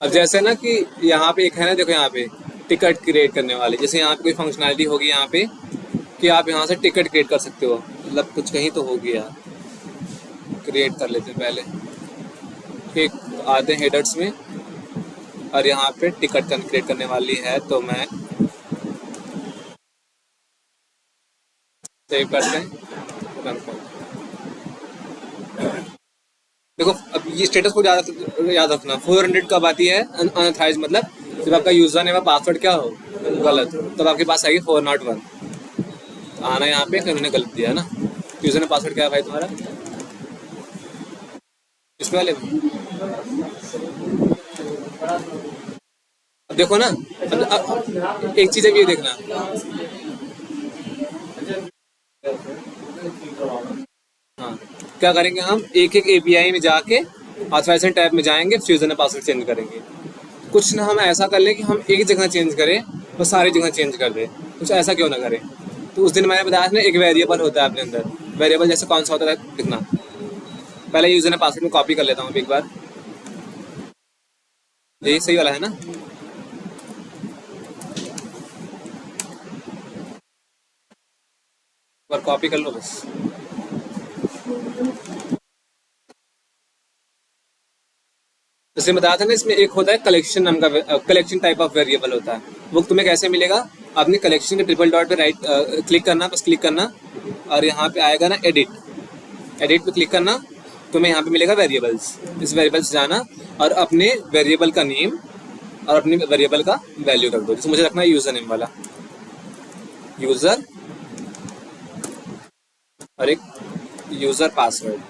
अब जैसे ना कि यहाँ पे एक है ना, देखो यहाँ पे टिकट क्रिएट करने वाले, जैसे यहाँ पे कोई फंक्शनैलिटी होगी यहाँ पे कि आप यहाँ से टिकट क्रिएट कर सकते हो, मतलब कुछ कहीं तो होगी यार, क्रिएट कर लेते हैं पहले। ठीक, तो आते हैं हेडर्स में और यहाँ पे टिकट क्रिएट करने वाली है, तो मैं सेव करते हैं, confirm। देखो अब ये स्टेटस को याद रखना, 400 कब आती है अनऑथराइज, मतलब जब आपका यूजर नेम पासवर्ड क्या हो, गलत हो, तब आपके पास आएगी 401। तो आना यहाँ पे कि उन्होंने गलत दिया ना। यूजर नेम पासवर्ड क्या है भाई तुम्हारा, इसमें वाले में। अब देखो ना, एक चीज है ये देखना। हाँ, क्या करेंगे हम, एक एक एपीआई में जाके ऑथराइजेशन टैब में जाएंगे, फिर यूजर नेम पासवर्ड चेंज करेंगे। कुछ ना हम ऐसा कर लें कि हम एक जगह चेंज करें और सारी जगह चेंज कर दें, कुछ ऐसा क्यों ना करें। तो उस दिन मैंने बताया था ना, एक वेरिएबल होता है अपने अंदर। वेरिएबल जैसे कौन सा होता है दिखना, पहले यूजर ने पासवर्ड में कॉपी कर लेता हूँ एक बार, यही सही वाला है ना। एक बार कॉपी कर लो बस। जैसे बताया था ना, इसमें एक होता है कलेक्शन नाम का, कलेक्शन टाइप ऑफ वेरिएबल होता है। वो तुम्हें कैसे मिलेगा, आपने कलेक्शन के ट्रिपल डॉट पे राइट क्लिक करना, बस क्लिक करना, और यहाँ पे आएगा ना एडिट, एडिट पे क्लिक करना, तुम्हें यहाँ पे मिलेगा वेरिएबल्स। इस वेरिएबल्स जाना और अपने वेरिएबल का नेम और अपने वेरिएबल का वैल्यू रख दो। जैसे मुझे रखना है यूजर नेम वाला, यूजर, और एक यूजर पासवर्ड।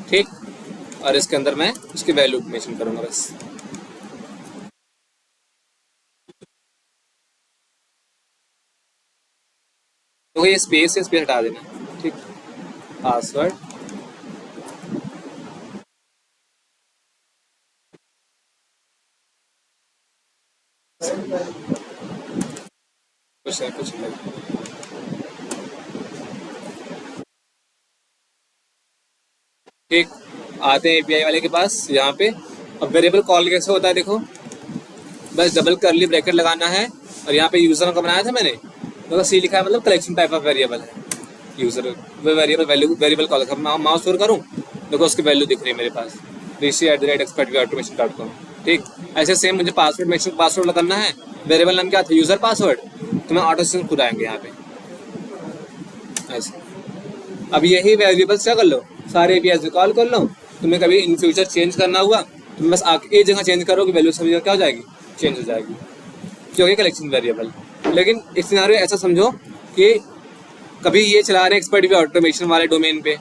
ठीक, और इसके अंदर मैं उसकी वैल्यू मेंशन करूंगा बस। तो ये स्पेस है, स्पेस हटा देना। ठीक, पासवर्ड, कुछ है कुछ नहीं। ठीक, आते हैं एपीआई वाले के पास यहाँ पे। अब वेरिएबल कॉल कैसे होता है देखो, बस डबल करली ब्रैकेट लगाना है, और यहाँ पे यूजर का बनाया था मैंने, तो सी लिखा है, मतलब कलेक्शन टाइप ऑफ वेरिएबल है यूजर। वो variable value variable call, mouse over करूँ, देखो उसकी वैल्यू दिख रही है मेरे पास, rishi@expertviautomation.com। ठीक, ऐसे सेम मुझे पासवर्ड मेंशन, पासवर्ड लगाना है, वेरिएबल नाम क्या था, यूजर पासवर्ड, तो मैं ऑटो से खुद आएंगे यहाँ पे ऐसे। अब यही वेरिएबल्स क्या कर लो, सारे एपीआई से कॉल कर लो। तुम्हें कभी इन फ्यूचर चेंज करना हुआ, तुम बस आके एक जगह चेंज करो कि वैल्यू सभी जगह क्या हो जाएगी, चेंज हो जाएगी, क्योंकि कलेक्शन वेरिएबल। लेकिन एक सिनेरियो ऐसा समझो कि कभी ये चला रहे हैं एक्सपर्ट ऑटोमेशन वाले डोमेन पे,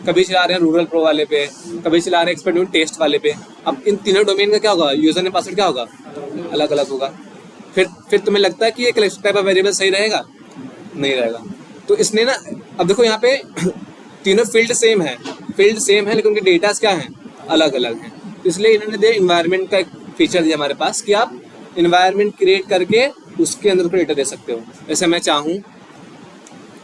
कभी चला रहे हैं रूरल प्रो वाले पे, कभी चला रहे हैं एक्सपर्ट टेस्ट वाले पे। अब इन तीनों डोमेन का क्या होगा, यूजर ने पासवर्ड क्या होगा, अलग अलग होगा। फिर तुम्हें लगता है कि ये कलेक्शन टाइप ऑफ वेरिएबल सही रहेगा, नहीं रहेगा। तो इसने ना, अब देखो यहाँ पे तीनों फील्ड सेम है, फील्ड सेम है, लेकिन उनके डेटा क्या हैं, अलग अलग हैं। तो इसलिए इन्होंने दे इन्वायरमेंट का एक फीचर दिया हमारे पास कि आप इन्वायरमेंट क्रिएट करके उसके अंदर डेटा दे सकते हो। जैसे मैं चाहूँ,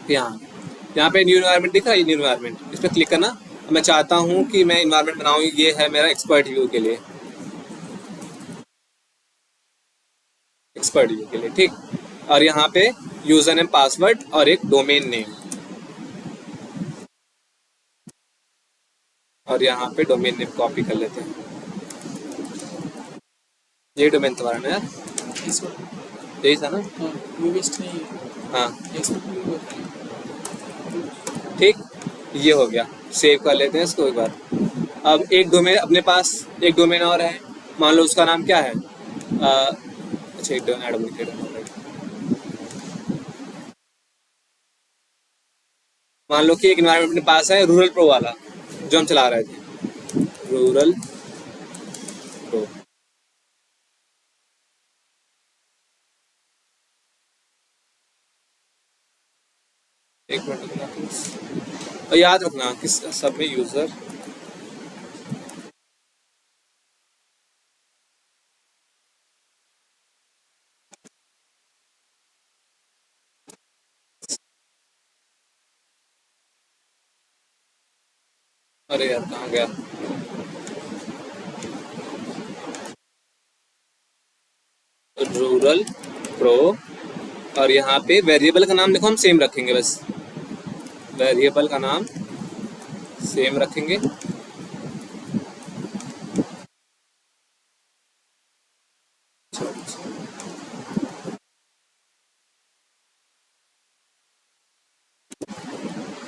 यहाँ पे न्यू इन्वायरमेंट दिख रहा है, न्यू इन्वायरमेंट, इस पर क्लिक करना। मैं चाहता हूँ कि मैं इन्वायरमेंट बनाऊँ, ये है मेरा एक्सपर्ट व्यू के लिए, एक्सपर्ट व्यू के लिए। ठीक, और यहाँ पे यूजर नेम पासवर्ड और एक डोमेन नेम, और यहाँ पे डोमेन नेम कॉपी कर लेते हैं। ये डोमेन तुम्हारा ना यार, यही था ना। हाँ ठीक, ये हो गया, सेव कर लेते हैं इसको एक बार। अब एक डोमेन अपने पास, एक डोमेन और है, मान लो उसका नाम क्या है, अच्छा एक डुप्लीकेट, मान लो कि एक इन्वायरमेंट अपने पास है रूरल प्रो वाला, जो हम चला रहे थे, रूरल प्रो। एक मिनट रुकना प्लीज, और याद रखना किस सब में यूजर, अरे यार कहाँ गया, रूरल प्रो, और यहाँ पे वेरिएबल का नाम देखो हम सेम रखेंगे, बस वेरिएबल का नाम सेम रखेंगे।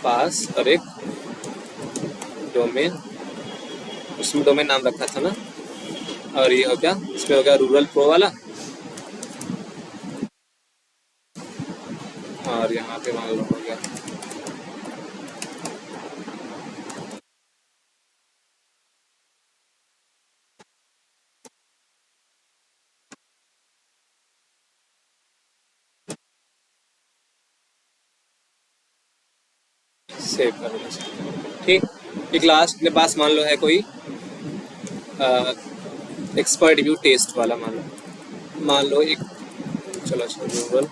पास और एक डोमेन, उसमें डोमेन नाम रखा था ना, और ये हो गया, इसमें हो गया रूरल प्रो वाला, और यहाँ पे मान लो हो गया सेव कर देना। ठीक, एक लास्ट अपने पास मान लो है कोई एक्सपर्ट व्यू टेस्ट वाला, मान लो एक, चलो अच्छा रूरल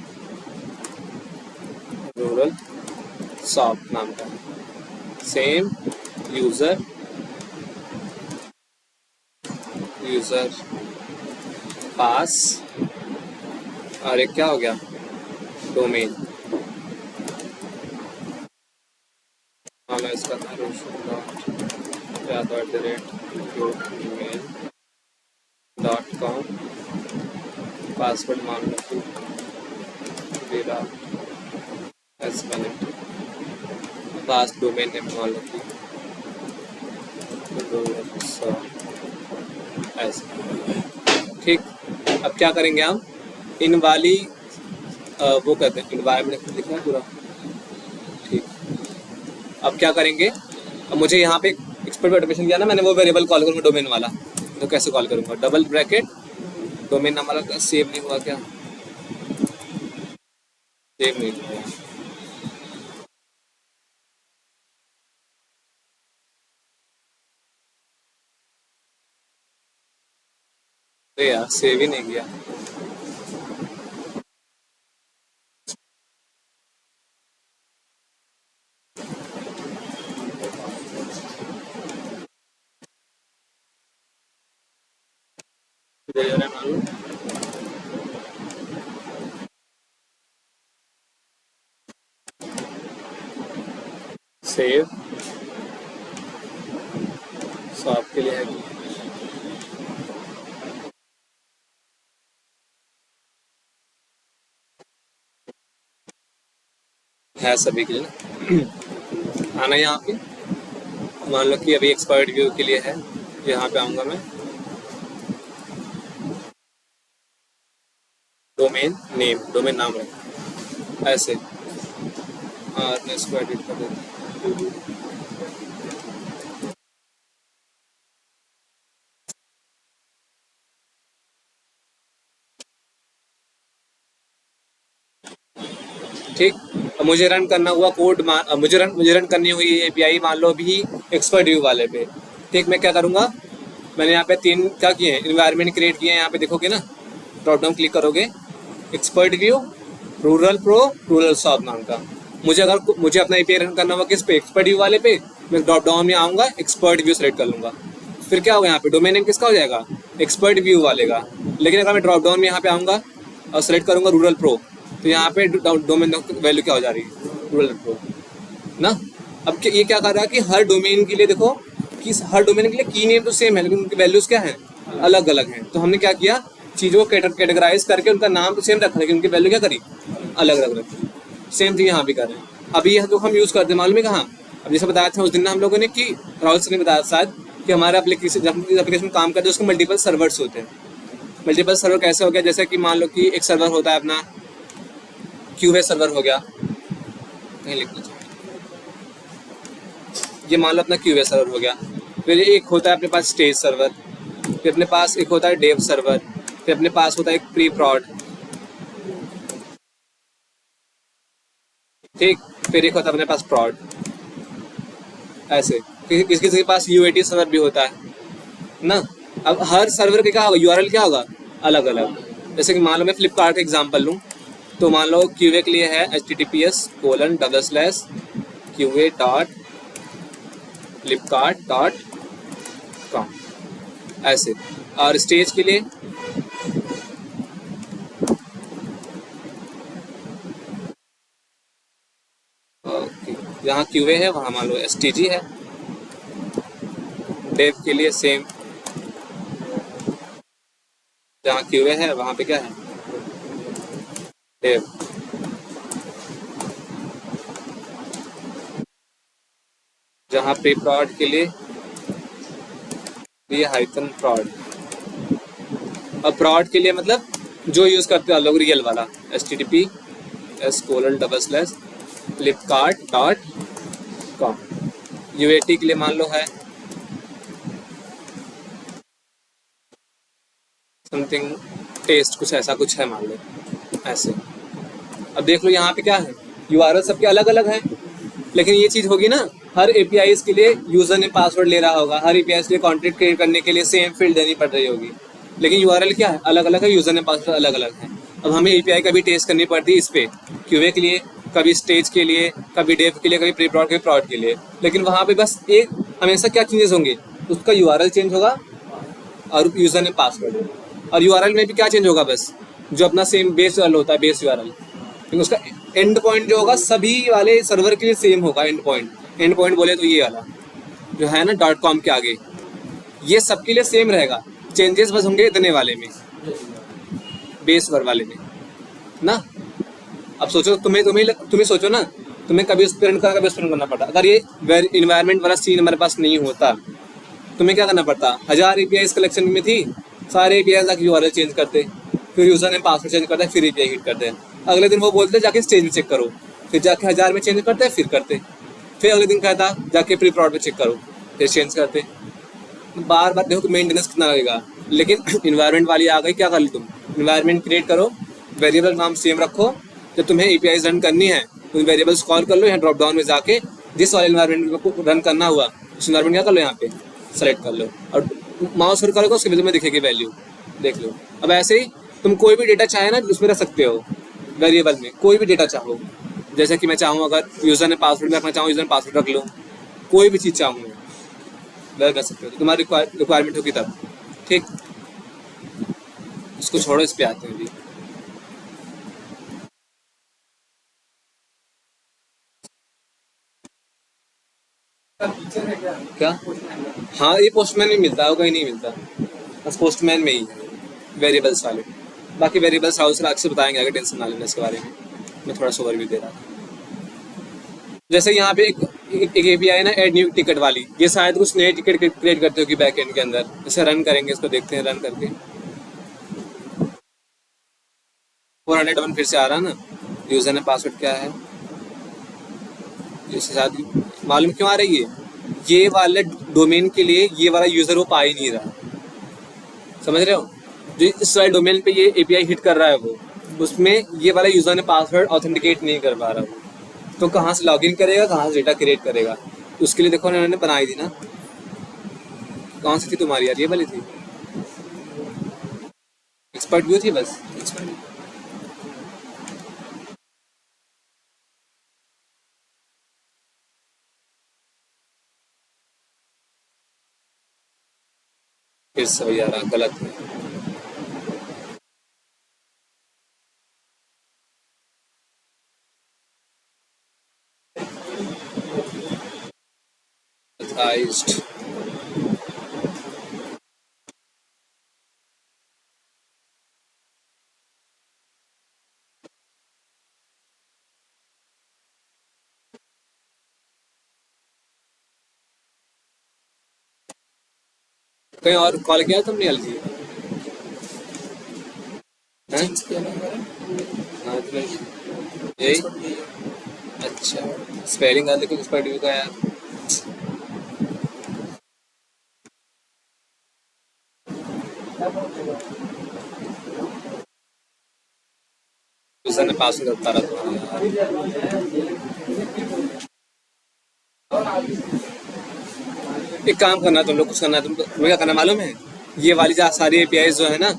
रूरल सॉफ्ट नाम का, सेम यूजर पास, और एक क्या हो गया डोमेन, हाँ इसका था roshn@gmail.com, पासवर्ड मान लो कि मेरा एस कनेक्ट, पास डोमेन नेम मान लो कि ऐसे। ठीक, अब क्या करेंगे हम, इन वाली वो कहते हैं इन्वायरमेंट लिखना है पूरा। ठीक, अब क्या करेंगे, अब मुझे यहाँ पे एक्सपर्ट ऑटोमेशन किया ना मैंने, वो वेरिएबल कॉल करूँगा डोमेन वाला, तो कैसे कॉल करूँगा, डबल ब्रैकेट डोमेन नाम वाला, सेव नहीं हुआ क्या, सेव नहीं हुआ तो यार, सेव ही नहीं किया। सेव सो आपके लिए है सभी के लिए आना यहाँ पे, मान लो कि अभी एक्सपर्ट व्यू के लिए है, यहाँ पे आऊँगा मैं, डोमेन नेम, डोमेन नाम रखा ऐसे, और मैं इसको एडिट कर देता हूँ। ठीक, अब मुझे रन करना हुआ कोड, मुझे रन करनी हुई एपीआई मान लो अभी एक्सपर्ट व्यू वाले पे। ठीक, मैं क्या करूँगा, मैंने यहाँ पे 3 क्या किए हैं, इन्वायरमेंट क्रिएट किए हैं, यहाँ पे देखोगे ना, ड्रॉप डाउन क्लिक करोगे, expert view, rural pro, rural soft नाम का। मुझे अपना एपीआई रन करना हुआ किस पे, एक्सपर्ट व्यू वाले पे, मैं ड्रॉप डाउन में आऊँगा, एक्सपर्ट व्यू सेलेक्ट कर लूँगा, फिर क्या होगा यहाँ पे डोमेन नेम किसका हो जाएगा, एक्सपर्ट व्यू वाले का। लेकिन अगर मैं ड्रॉप डाउन में यहाँ पे आऊँगा और सेलेक्ट करूँगा रूरल प्रो, तो यहाँ पे डोमेन वैल्यू क्या हो जा रही है, रूरल प्रो ना। अब ये क्या कर रहा है कि हर डोमेन के लिए देखो कि हर डोमेन के लिए की नेम तो सेम है, लेकिन उनकी वैल्यूज क्या है, अलग अलग हैं। तो हमने क्या किया, चीज़ों को कैटेगराइज करके उनका नाम तो सेम रखा, लेकिन उनकी वैल्यू क्या करी, अलग अलग रखी। सेम चीज़ यहाँ भी कर रहे हैं। अभी यह जो हम यूज़ करते हैं मालूम है कहाँ, अब जैसे बताया था उस दिन हम लोगों ने कि राहुल सर ने बताया शायद कि हमारा एप्लीकेशन काम करते हैं उसके मल्टीपल सर्वर्स होते हैं। मल्टीपल सर्वर कैसे हो गया, जैसे कि मान लो कि एक सर्वर होता है अपना क्यूबेस सर्वर हो गया, कहीं लिख लीजिए, ये मान लो अपना क्यूबेस सर्वर हो गया। फिर एक होता है अपने पास स्टेज सर्वर, फिर अपने पास एक होता है डेव सर्वर, फिर अपने पास होता है एक प्री प्रॉड, ठीक, फिर एक होता है अपने पास प्रॉड। ऐसे किसी किसी के पास यूएटी सर्वर भी होता है ना। अब हर सर्वर के क्या होगा, यूआरएल क्या होगा, अलग अलग। जैसे कि मान लो मैं फ्लिपकार्ट का एग्जांपल लूँ, तो मान लो क्यूए के लिए है https://qa.flipkart.com ऐसे। और स्टेज के लिए जहाँ QA है वहाँ मान लो STG है। डेव के लिए सेम, जहाँ QA है वहाँ पे क्या है, डेव। जहाँ प्री प्रॉड के लिए ये हाइफन प्रॉड, और प्रॉड के लिए मतलब जो यूज़ करते हैं लोग रियल वाला https:// flipkart.com। UAT के लिए मान लो है समथिंग टेस्ट, कुछ ऐसा कुछ है मान लो ऐसे। अब देख लो यहाँ पे क्या है, URL सबके अलग अलग हैं, लेकिन ये चीज़ होगी ना, हर APIs के लिए यूज़र ने पासवर्ड ले रहा होगा, हर APIs के लिए कॉन्ट्रैक्ट क्रिएट करने के लिए सेम फील्ड देनी पड़ रही होगी, लेकिन URL क्या है, अलग अलग है, यूज़र ने पासवर्ड अलग अलग है। अब हमें API का भी टेस्ट करनी पड़ती है इस पर, QA के लिए, कभी स्टेज के लिए, कभी डेव के लिए, कभी प्री प्रॉड, कभी प्रॉड के लिए। लेकिन वहाँ पे बस एक हमेशा क्या चेंजेस होंगे, उसका URL चेंज होगा और यूज़र ने पासवर्ड, और URL में भी क्या चेंज होगा, बस जो अपना सेम बेस URL होता है, बेस URL, लेकिन उसका एंड पॉइंट जो होगा सभी वाले सर्वर के लिए सेम होगा। एंड पॉइंट बोले तो ये वाला जो है ना .com के आगे, ये सबके लिए सेम रहेगा, चेंजेस बस होंगे इतने वाले में, बेस वर्ड वाले में ना। अब सोचो तुम्हें सोचो ना, तुम्हें कभी उस पर रन करना, कभी उस पर रन करना पड़ता। अगर ये इन्वायरमेंट वाला सीन हमारे पास नहीं होता, तुम्हें क्या करना पड़ता, 1000 APIs कलेक्शन में थी, सारे APIs जाके URL चेंज करते, फिर यूज़र ने पासवर्ड चेंज करता है, फिर API हिट करते हैं। अगले दिन वो बोलते जाके स्टेज में चेक करो, फिर जाके 1000 में चेंज करते हैं, फिर करते, फिर अगले दिन कहता जाके प्री प्रॉड में चेक करो, फिर चेंज करते। बार बार देखो मेंटेनेंस कितना लगेगा। लेकिन इन्वायरमेंट वाली आ गई, क्या कर लो तुम, इन्वायरमेंट क्रिएट करो, वेरिएबल नाम सेम रखो, जब तुम्हें APIs रन करनी है तो वेरिएबल्स कॉल कर लो, यहाँ ड्रॉप डाउन में जाके जिस वाले इन्वायरमेंट को रन करना हुआ उस इन्वायरमेंट क्या कर लो, यहाँ पे सेलेक्ट कर लो और माउस पर करोगे, उसके में दिखेगी वैल्यू, देख लो। अब ऐसे ही तुम कोई भी डेटा चाहे ना उसमें रख सकते हो, वेरिएबल में कोई भी डेटा चाहो, जैसे कि मैं चाहूँ अगर यूज़र ने पासवर्ड रखना चाहूँ, यूज़र ने पासवर्ड रख लो, कोई भी चीज़ चाहूँ वह कर सकते हो, तो तुम्हारी रिक्वायरमेंट होगी तब, ठीक। इसको छोड़ो, इस पे आते हैं अभी। क्या, हाँ ये पोस्टमैन में मिलता है, कहीं नहीं मिलता, बस पोस्टमैन में ही है वेरिएबल्स वाले। बाकी वेरिएबल्स हाउस से बताएंगे आगे, टेंशन ना लेना इसके बारे में, मैं थोड़ा सा ओवरव्यू दे रहा था। जैसे यहाँ पे एक API है ना, ऐड न्यू टिकट वाली, ये शायद कुछ नए टिकट क्रिएट करते हो कि बैक एंड के अंदर, इसे रन करेंगे, इसको देखते हैं रन करके। 401 फिर से आ रहा ना, यूज़र ने पासवर्ड क्या है, इसके साथ मालूम क्यों आ रही है, ये वाले डोमेन के लिए ये वाला यूज़र वो पा ही नहीं रहा, समझ रहे हो, जो इस वाले डोमेन पे ये API हिट कर रहा है वो, उसमें ये वाला यूज़र ने पासवर्ड ऑथेंटिकेट नहीं कर पा रहा वो, तो कहाँ से लॉगिन करेगा, कहाँ से डेटा क्रिएट करेगा, उसके लिए देखो उन्होंने बनाई थी ना, कौन सी थी तुम्हारी यार, ये वाली थी, एक्सपर्ट व्यू थी बस, फिर से यार गलत है। कहीं और कॉल किया तुमने अलजी? हाँ यही, अच्छा स्पेलिंग आ देखो एक्सपर्ट व्यू का यार, यूज़र ने पासवर्ड रखता रहा। एक काम करना तुम लोग, कुछ करना तुम्हें क्या करना मालूम है, ये वाली जो सारी APIs जो है ना,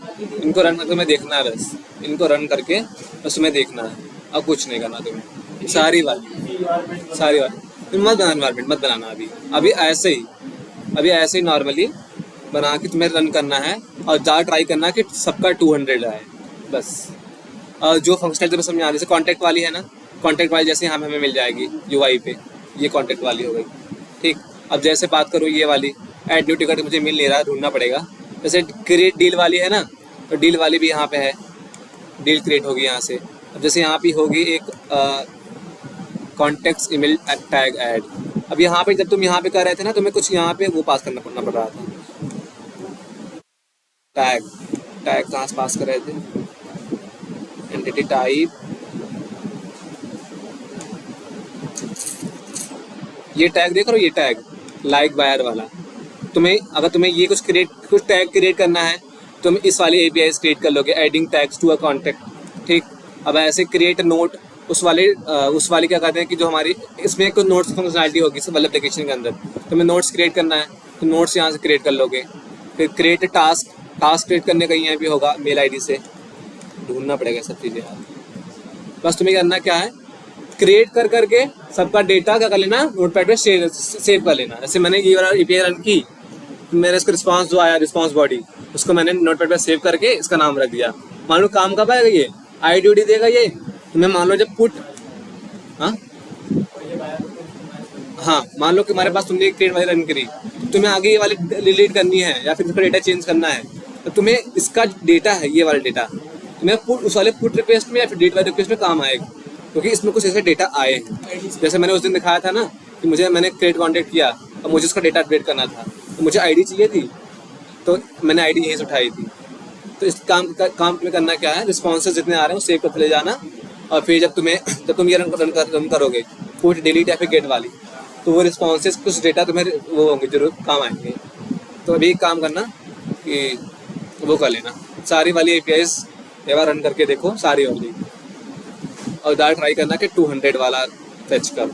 इनको रन करके तुम्हें देखना है, बस इनको रन करके बस तुम्हें देखना है, अब कुछ नहीं करना तुम्हें, सारी वाली तुम मत बनाना, इन्वायरमेंट मत बनाना अभी ऐसे ही नॉर्मली बना के तुम्हें रन करना है, और ज़्यादा ट्राई करना है कि सबका 200 आए बस। और जो फंक्शनलिटी समझ आ रही है, जैसे कॉन्टैक्ट वाली है ना, कॉन्टैक्ट वाली जैसे यहाँ हमें मिल जाएगी UI पे, ये कॉन्टैक्ट वाली हो गई। ठीक, अब जैसे बात करूँ ये वाली ऐड न्यू टिकट, मुझे मिल नहीं रहा, ढूंढना पड़ेगा। जैसे क्रिएट डील वाली है ना, तो डील वाली भी यहाँ पे है, डील क्रिएट होगी यहाँ से। अब जैसे यहाँ पे होगी एक कॉन्टेक्ट ईमेल टैग ऐड। अब यहाँ पे जब तुम यहाँ पे कर रहे थे ना, तुम्हें कुछ यहाँ पे वो पास करना पड़ रहा था, टैग। टैग कहाँ से पास कर रहे थे, एंटिटी टाइप, ये टैग देख रहे हो, ये टैग लाइक बायर वाला। तुम्हें अगर तुम्हें ये कुछ टैग क्रिएट करना है, तुम इस वाले एपीआई क्रिएट कर लोगे, adding tags to a contact. ठीक, अब ऐसे क्रिएट नोट, उस वाले क्या कहते हैं कि जो हमारी इसमें कुछ नोट्स फंक्शनलिटी होगी सब वाले एप्लीकेशन के अंदर, तुम्हें नोट्स क्रिएट करना है तो नोट्स यहाँ से क्रिएट कर लोगे। फिर क्रिएट टास्क, टास्क क्रिएट करने का यहाँ भी होगा, मेल आईडी से ढूंढना पड़ेगा सब चीज़ें यार। बस तुम्हें करना क्या है, क्रिएट कर करके सबका डेटा क्या कर लेना, नोटपैड पे सेव कर लेना। जैसे मैंने ये वाला एपीआई रन की, मेरा इसका रिस्पांस जो आया, रिस्पांस बॉडी, उसको मैंने नोटपैड पे सेव करके इसका नाम रख दिया। मान लो काम कब आएगा, ये आईडी देगा ये तुम्हें, मान लो जब पुट, हाँ मान लो कि हमारे पास तुमने एक क्रिएट वाली रन करी, तुम्हें आगे ये वाली डिलीट करनी है या फिर इसका डेटा चेंज करना है, तो तुम्हें इसका डेटा है, ये वाला डेटा तुम्हें पुट, उस वाले पुट रिक्वेस्ट में या फिर डेट वाले रिक्वेस्ट में काम आएगा, क्योंकि इसमें कुछ ऐसे डेटा आए हैं। जैसे मैंने उस दिन दिखाया था ना कि मैंने क्रिएट कॉन्टेक्ट किया और मुझे उसका डेटा अपडेट करना था, तो मुझे आईडी चाहिए थी, तो मैंने आईडी यहीं से उठाई थी। तो इस काम में करना क्या है, रिस्पॉन्सेज जितने आ रहे हैं वो सेव करते ले जाना, और फिर जब तुम ये रन करोगे पुट डिलीट या फिर गेट वाली, तो वो रिस्पॉन्सेज कुछ डेटा तुम्हें वो होंगे, जरूर काम आएंगे। तो अभी एक काम करना कि वो कर लेना, सारी वाली एपीआईज एक बार रन करके देखो, सारी वाली, और दाल ट्राई करना कि 200 वाला फेच कर।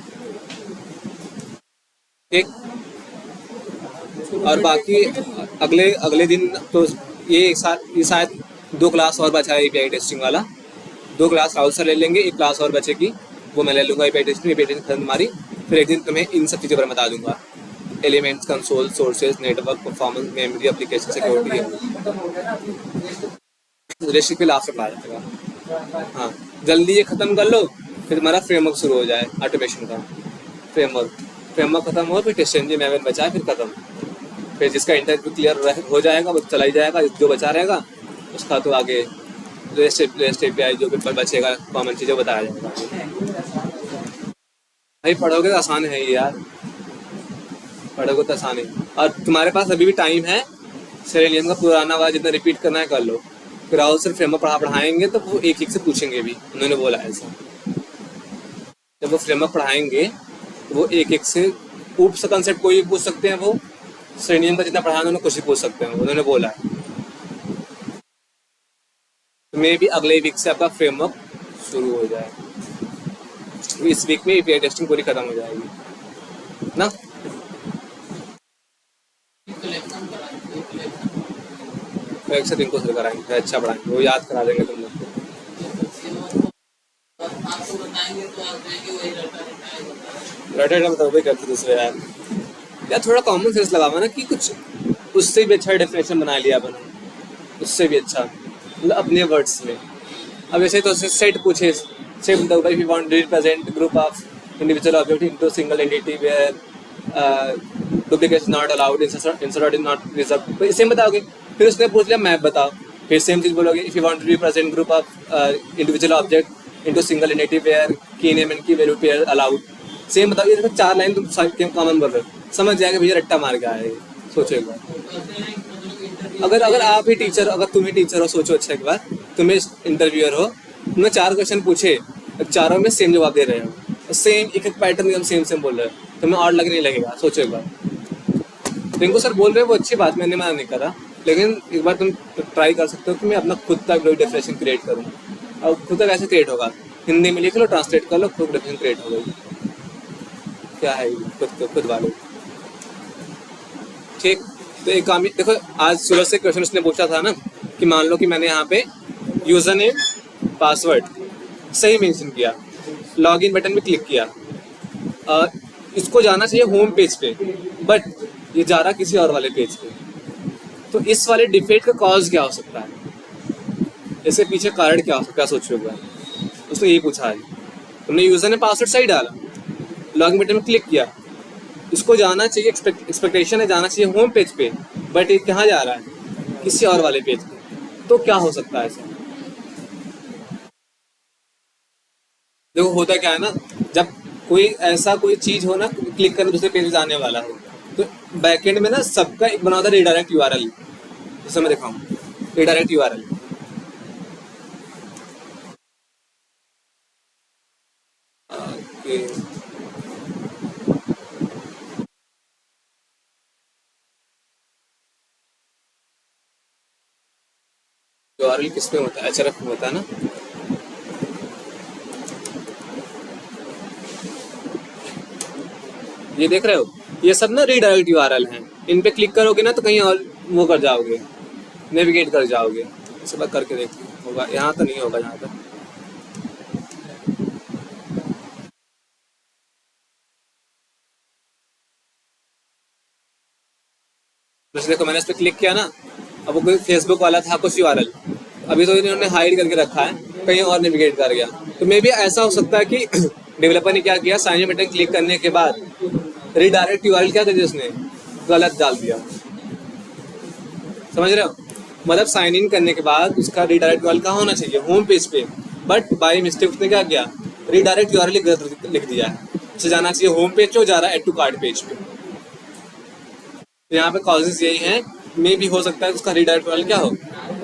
ठीक, और बाकी अगले दिन तो ये शायद 2 क्लास और बचा है एपीआई टेस्टिंग वाला, 2 क्लास राहुल सर ले लेंगे, 1 क्लास और बचेगी वो मैं ले लूँगा एपीआई टेस्टिंग खत्म हमारी। फिर एक दिन तुम्हें इन सब चीज़ों पर बता दूंगा, elements, console, sources, network, performance, memory, application security है, रेसिपी लास्ट में आ जाएगा। हाँ, जल्दी ये ख़त्म कर लो, फिर तुम्हारा फ्रेमवर्क शुरू हो जाए ऑटोमेशन का। फ्रेमवर्क खत्म हो, फिर टेस्ट इंजन में बचा है, फिर खत्म। फिर जिसका इंटरव्यू क्लियर हो जाएगा वो चला ही जाएगा, जो बचा रहेगा उसका तो आगे रेस्ट एपीआई जो पेपर बचेगा कॉमन चीज़ें बताया जाएगा। भाई पढ़ोगे तो आसान है ये यार, पढ़ोगे तो आसान है। और तुम्हारे पास अभी भी टाइम है, सेरेनियम का पुराना वाला जितना रिपीट करना है कर लो। फिर राहुल सर फ्रेमवर्क पढ़ाएंगे तो वो एक से पूछेंगे भी, उन्होंने बोला ऐसा, जब वो फ्रेमवर्क पढ़ाएंगे वो एक से ऊप कंसेप्ट कोई पूछ सकते हैं, वो सेरेनियम का जितना पढ़ाना उन्होंने कुछ ही पूछ सकते हैं, उन्होंने बोला है। मे भी अगले वीक से आपका फ्रेमवर्क शुरू हो जाए, इस वीक में एपीआई टेस्टिंग पूरी खत्म हो जाएगी ना। एक से दिन को शुरू कराएंगे, अच्छा पढ़ाएंगे, वो याद करा देंगे तुम लोग को। बताओ करते दूसरे यार थोड़ा कॉमन सेंस लगावा ना, कि कुछ उससे भी अच्छा डेफिनेशन बना लिया अपन, उससे भी अच्छा, मतलब अपने वर्ड्स में। अब ऐसे तो सेट पूछे, say if you want to represent group of individual object into single entity where duplication not allowed, insert is not reserved, तो इसे बताओगे। फिर उसने पूछ लिया मैप बताओ, फिर सेम चीज़ बोलोगे if you want to represent group of individual object into single entity where key name and key value pair allowed, same बताओ। ये 4 लाइन तुम कॉमन बोल रहे हो, समझ जाएगा भैया रट्टा मार के आए। सोचो एक बार, अगर आप ही टीचर, अगर तुम ही टीचर हो, सोचो अच्छा एक बार, तुम्हें इंटरव्यूअर हो, तुमने 4 क्वेश्चन पूछे, चारों में सेम जवाब दे रहे हो, सेम एक पैटर्न एकदम सेम बोल रहे हो, तुम्हें और लगने लगेगा। सोचो एक बार, रिंकू सर बोल रहे हो वो अच्छी बात, मैंने मना नहीं करा, लेकिन एक बार तुम ट्राई कर सकते हो कि मैं अपना खुद का डेफिनेशन क्रिएट करूँ। और खुद का कैसे क्रिएट होगा, हिंदी में लिख लो, ट्रांसलेट कर लो, खुद डेफिनेशन क्रिएट हो गई। क्या है खुद वाले। ठीक, तो एक काम देखो, आज सुबह से क्वेश्चन उसने पूछा था ना कि मान लो कि मैंने यहाँ पे यूजर नेम पासवर्ड सही मेंशन किया, लॉगिन बटन पे क्लिक किया, इसको जाना चाहिए होम पेज पे, बट ये जा रहा किसी और वाले पेज पे, तो इस वाले डिफेक्ट का कॉज क्या हो सकता है, इसके पीछे कारण क्या हो सकता है, सोचोगे। उसने यही पूछा है, तुमने यूजर ने पासवर्ड सही डाला, लॉगिन बटन में क्लिक किया, इसको जाना चाहिए, एक्सपेक्टेशन है जाना चाहिए होम पेज पे, बट ये कहाँ जा रहा है, किसी और वाले पेज पे। तो क्या हो सकता है ऐसा? देखो होता क्या है ना, जब कोई ऐसा कोई चीज हो ना, क्लिक कर दूसरे पेज पे जाने वाला हो, तो बैकएंड में ना सबका एक बना होता है रिडायरेक्ट यूआरएल। जैसे मैं दिखाऊं, रिडायरेक्ट यूआरएल, यूआरएल किस में होता है, एचआरएफ में होता है ना। ये देख रहे हो, ये सब ना रीडायरेक्ट यूआरएल हैं, इन पे क्लिक करोगे ना तो कहीं और वो कर जाओगे, नेविगेट कर जाओगे। इस बार करके देखिए, होगा यहाँ तो नहीं होगा यहाँ पर। बस देखो मैंने इस पर क्लिक किया ना, अब वो कोई फेसबुक वाला था कुछ यूआरएल, अभी तो इन्होंने हाइड करके रखा है, कहीं और नेविगेट कर गया। तो मे भी ऐसा हो सकता है कि डेवलपर ने क्या किया, साइन इन बटन क्लिक करने के बाद रीडायरेक्ट यूआरएल क्या था उसने गलत डाल दिया। समझ रहे हो, मतलब साइन इन करने के बाद उसका रीडायरेक्ट यूआरएल कहाँ होना चाहिए, होम पेज पे, बट बाय मिस्टेक उसने क्या किया, रीडायरेक्ट यूआरएल गलत लिख दिया है। उसे जाना चाहिए होम पेज पे, जा रहा है एड टू कार्ट पेज पे। यहाँ पे कॉजेज यही हैं, मे भी हो सकता है उसका रीडायरेक्ट यूआरएल क्या हो,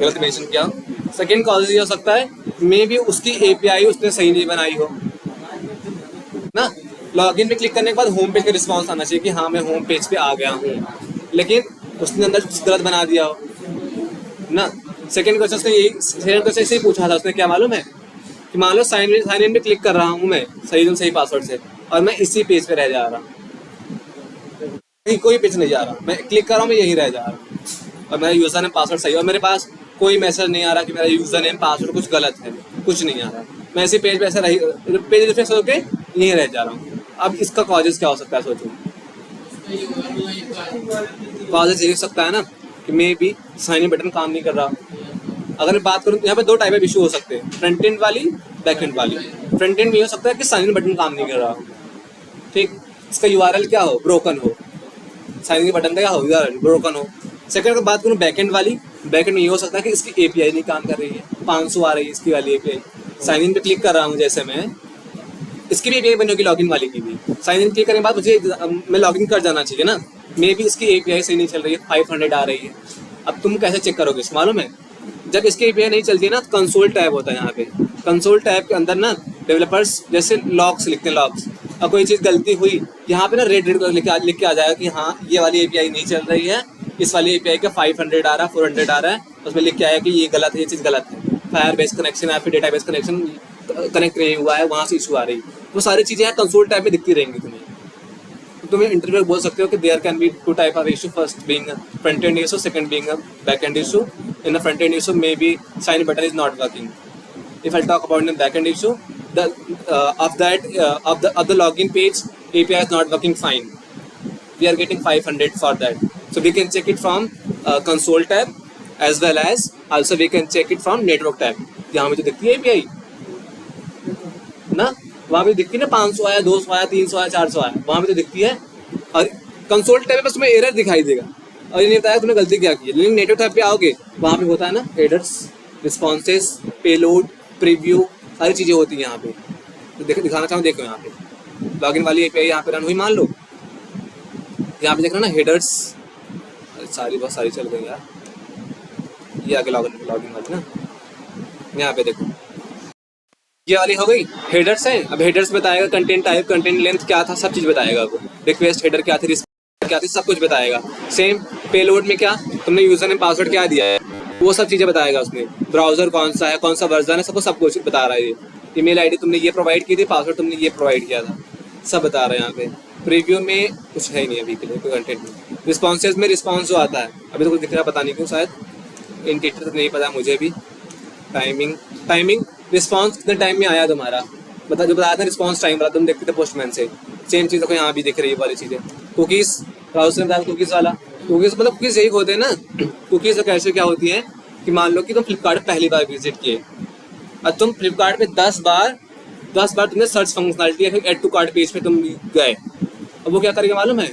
गलत मेंशन किया हो। सेकंड कॉजेज ये हो सकता है, मे भी उसकी एपीआई उसने सही नहीं बनाई हो ना। लॉगिन पे क्लिक करने के बाद होम पेज का रिस्पांस आना चाहिए कि हाँ मैं होम पेज पे आ गया हूँ, लेकिन उसने अंदर कुछ गलत बना दिया हो ना। सेकंड क्वेश्चन ने यही, सेकंड क्वेश्चन से ही पूछा था उसने, क्या मालूम है कि मान लो साइन इन पे क्लिक कर रहा हूँ मैं सही पासवर्ड से, और मैं इसी पेज पे रह जा रहा हूँ, कहीं कोई पेज नहीं जा रहा, मैं क्लिक कर रहा हूँ मैं यही रह जा रहा हूँ, और मेरा यूजर नेम पासवर्ड सही है, और मेरे पास कोई मैसेज नहीं आ रहा कि मेरा यूजर नेम पासवर्ड कुछ गलत है, कुछ नहीं आ रहा, मैं इसी पेज पे ऐसा रही, पेज रिफ्रेश होके यहीं रह जा रहा हूँ। अब इसका कॉजेज क्या हो सकता है सोचो। कॉजेज ये हो सकता है ना कि maybe sign in button काम नहीं कर रहा। अगर मैं बात करूँ, यहाँ पे दो टाइप ऑफ इशू हो सकते हैं, फ्रंट एंड वाली, बैक एंड वाली। फ्रंट एंड में हो सकता है कि साइन इन बटन काम नहीं कर रहा हो, ठीक, इसका यूआरएल क्या हो, ब्रोकन हो, साइन इन बटन का क्या हो, यूआरएल ब्रोकन हो। सेकंड अगर बात करूँ बैक एंड वाली, बैक एंड में ये हो सकता है कि इसकी एपीआई नहीं काम कर रही है, 500 आ रही है इसकी वाली एपीआई, साइन इन पे क्लिक कर रहा हूँ जैसे मैं, इसकी भी एपीआई बनी होगी लॉगिन वाली की भी, साइन इन क्लिक करने के बाद मुझे मैं लॉगिन कर जाना चाहिए ना, मे भी इसकी एपीआई सही नहीं चल रही है, 500 आ रही है। अब तुम कैसे चेक करोगे, मालूम है, जब इसकी एपीआई नहीं चलती है ना, तो कंसोल टैब होता है यहाँ पे, कंसोल टैब के अंदर ना डेवलपर्स जैसे लॉग्स लिखते हैं, लॉग्स, और कोई चीज़ गलती हुई यहाँ पे ना रेड लिख के आ जाएगा कि हाँ ये वाली एपीआई नहीं चल रही है, इस वाली एपीआई का 500 आ रहा है, 400 आ रहा है, उसमें लिख के आया कि ये गलत है, ये चीज़ गलत है, फायर बेस कनेक्शन या फिर डेटा बेस कनेक्शन कनेक्ट नहीं हुआ है, वहाँ से इशू आ रही है। वो सारी चीज़ें यहाँ कंसोल टैब में दिखती रहेंगी तुम्हें। तो तुम्हें इंटरव्यू बोल सकते हो कि there can be two type of issue, first being front end issue, second being back end issue. In the front end issue maybe sign button is not working. If I talk about the backend issue, of the login page, API is not working fine. We are getting 500 for that. So we can check it from console tab, as well as also we can check it from network tab. यहाँ में जो दिखती है API ना, वहाँ पे दिखती है ना, 500 आया, 200 आया, 300 आया, 400 आया, वहाँ पे तो दिखती है। और कंसोल टैब पे बस तुम्हें एरर दिखाई देगा और ये नहीं बताया तुमने गलती क्या की है। लेकिन नेटवर्क टैब पे आओगे, वहाँ पे होता है ना हेडर्स, रिस्पॉन्सेस, पेलोड, प्रीव्यू, सारी चीज़ें होती हैं यहाँ पे। तो दिखाना चाहूँ, देखो यहाँ पे लॉगिन वाली एपीआई यहाँ पे रन हुई, मान लो यहाँ पे देख रहे हो ना हेडर्स, सारी बहुत सारी चल गई यार, ये आगे लॉगिन वाली ना, यहाँ पे देखो ये वाली हो गई, हेडर्स है। अब हेडर्स बताएगा कंटेंट टाइप, कंटेंट लेंथ क्या था, सब चीज़ बताएगा आपको, रिक्वेस्ट हेडर क्या थी, रिस्पॉन्स क्या थी, सब कुछ बताएगा। सेम पेलोड में क्या तुमने यूजर ने पासवर्ड क्या दिया है, वो सब चीज़ें बताएगा उसमें, ब्राउजर कौन सा है, कौन सा वर्जन है, सब कुछ बता रहा है। ये ईमेल आईडी तुमने ये प्रोवाइड की थी, पासवर्ड तुमने ये प्रोवाइड किया था, सब बता रहा है यहाँ पे। प्रीव्यू में कुछ है ही नहीं अभी के लिए, कोई कंटेंट नहीं। रिस्पॉन्सेज में रिस्पॉन्स जो आता है अभी तो कुछ दिख रहा है, पता नहीं क्यों, शायद इंडिकेटर नहीं पता मुझे भी। टाइमिंग रिस्पॉन्स कितने टाइम में आया तुम्हारा, जो बताया था रिस्पॉन्स टाइम वाला, तुम देखते थे पोस्टमैन से, सेम चीज़ को यहाँ भी दिख रही है वाली चीज़ें। कुकीज़, ब्राउजर ने बताया कुकीज़ वाला, कुकीज़ मतलब कुकीज़ यही होते हैं ना। कुकीज़ कैसे क्या होती हैं कि मान लो कि तुम फ्लिपकार्ट पहली बार विजिट किए और तुम फ्लिपकार्ट पे 10 बार 10 बार तुमने सर्च फंक्शनलिटी या फिर ऐड टू कार्ट पेज पे तुम गए, अब वो क्या करेगा मालूम है,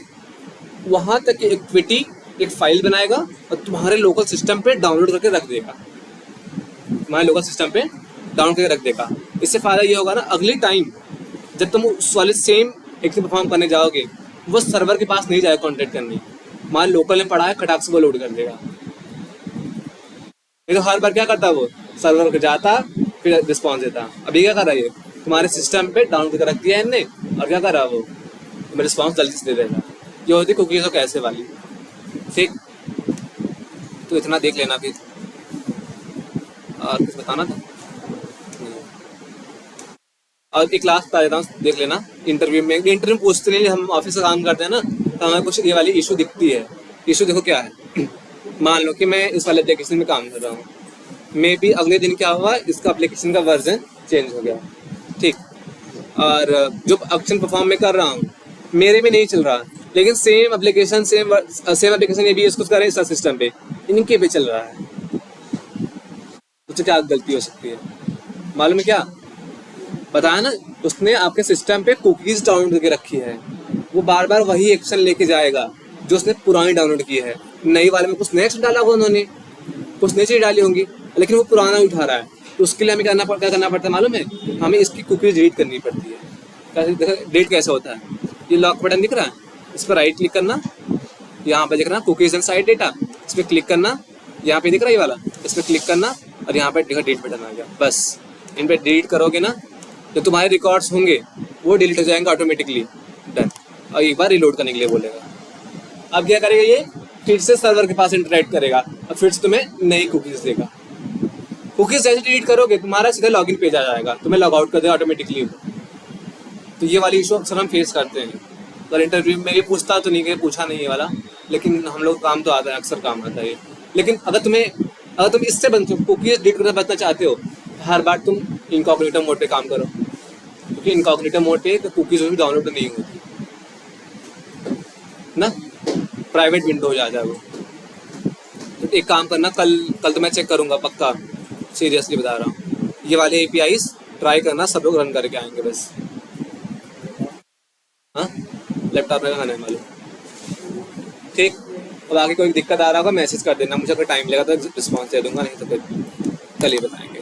वहां तक की एक्टिविटी एक फाइल बनाएगा और तुम्हारे लोकल सिस्टम पे डाउनलोड करके रख देगा, तुम्हारे लोकल सिस्टम पे डाउनलोड करके रख देगा। इससे फायदा ये होगा ना, अगली टाइम जब तुम उस वाले सेम एक्टिविटी परफॉर्म करने जाओगे, वो सर्वर के पास नहीं जाएगा कॉन्टेक्ट करने, हमारे लोकल ने पढ़ा है, खटाक से वो लोड कर देगा। नहीं तो हर बार क्या करता वो, सर्वर पे जाता फिर रिस्पॉन्स देता। अभी क्या कर रहा है ये, तुम्हारे सिस्टम पे डाउनलोड करके रख दिया है इनने, और क्या कर रहा है वो, तुम्हें रिस्पॉन्स जल्दी से दे देगा। ये होती कुकीज़ और कैसे वाली, ठीक। तो इतना देख लेना फिर, और कुछ बताना था। और एक लास्ट बता देता हूँ, देख लेना। इंटरव्यू पूछते नहीं, हम ऑफिस का काम करते हैं ना, तो हमें कुछ ये वाली इशू दिखती है। इशू देखो क्या है, मान लो कि मैं इस वाले एप्लीकेशन में काम कर रहा हूँ, मे बी अगले दिन क्या हुआ, इसका एप्लीकेशन का वर्जन चेंज हो गया, ठीक। और जो एक्शन परफॉर्म मैं कर रहा हूँ मेरे में नहीं चल रहा, लेकिन सेम एप्लीकेशन ये भी इसको कर रहे हैं सिस्टम पे, इनके पे चल रहा है। उससे क्या गलती हो सकती है मालूम है क्या, बताया ना, उसने आपके सिस्टम पे कुकीज़ डाउनलोड करके रखी है, वो बार बार वही एक्शन लेके जाएगा जो उसने पुरानी डाउनलोड की है। नई वाले में कुछ नया एक्शन डाला होगा उन्होंने, कुछ नई चीज़ डाली होंगी, लेकिन वो पुराना उठा रहा है। तो उसके लिए हमें क्या करना पड़ता है मालूम है, हमें इसकी कुकीज़ डिलीट करनी पड़ती है। डिलीट कैसे होता है, ये लॉक बटन दिख रहा है, इस पर राइट क्लिक करना, यहाँ पे दिख रहा है कुकीज़ एंड साइट डेटा, इस पर क्लिक करना, यहाँ पे दिख रहा है ये वाला, इस पर क्लिक करना, और यहाँ पे डिलीट बटन आ गया। बस इन पर डिलीट करोगे ना, जो तुम्हारे रिकॉर्ड्स होंगे वो डिलीट हो जाएंगे ऑटोमेटिकली, डन। और एक बार रिलोड करने के लिए बोलेगा। अब क्या करेगा ये, फिर से सर्वर के पास इंटरेक्ट करेगा और फिर से तुम्हें नई कुकीज़ देगा। कुकीज़ जैसे डिलीट करोगे तुम्हारा सीधा लॉगिन पेज आ जाएगा, तुम्हें लॉग आउट कर देगा ऑटोमेटिकली। तो ये वाली इशू अक्सर हम फेस करते हैं। और इंटरव्यू में ये पूछता तो नहीं, पूछा नहीं ये वाला, लेकिन हम लोग काम तो आता है, अक्सर काम आता है ये। लेकिन अगर तुम इससे कुकीज़ डिलीट करना बचना चाहते हो, हर बार तुम इनकॉग्निटो मोड पे काम करो, क्योंकि इनकॉग्निटो मोड पे कुकीज़ भी डाउनलोड नहीं होती ना, प्राइवेट विंडो हो जाता है वो। तो एक काम करना, कल तो मैं चेक करूँगा पक्का, सीरियसली बता रहा हूँ, ये वाले APIs ट्राई करना, सब लोग रन करके आएंगे बस। हाँ, लैपटॉप में खाने वाले, ठीक। अब आगे कोई दिक्कत आ रहा होगा मैसेज कर देना मुझे, अगर टाइम लगेगा तो रिस्पॉन्स दे दूँगा, नहीं तो फिर कल ही बताएंगे।